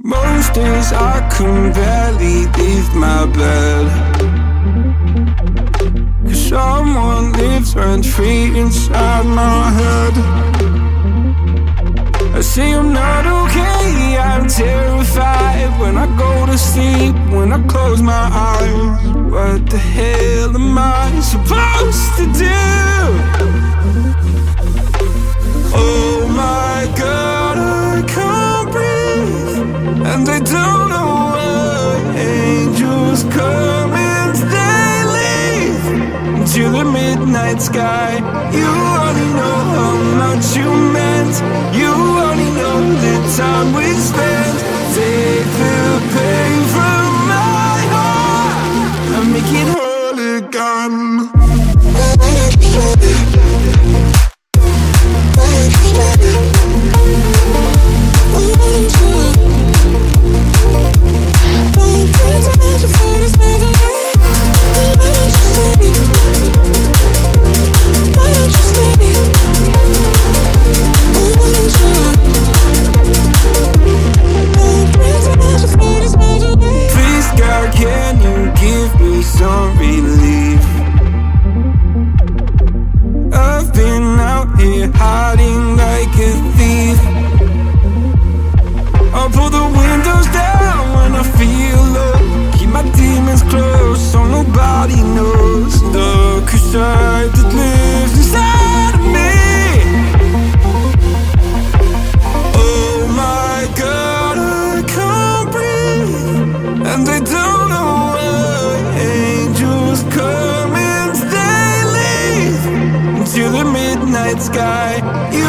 Most days I can barely leave my bed, 'cause someone lives rent-free inside my head. I say I'm not okay, I'm terrified when I go to sleep, when I close my eyes. What the hell am I supposed to do? Oh my God, I can't breathe, and I don't know why. Angels come and they leave into the midnight sky. You only know how much you meant, you only know the time we spent. Take the pain from my heart and make it whole again. Please God, can you give me some relief? I've been out here hiding like a thief. I'll pull the windows down when I feel low, keep my demons close so nobody knows the crusade that lives inside of me. Oh my God, I can't breathe, and I don't know why. Angels come and they leave into the midnight sky. You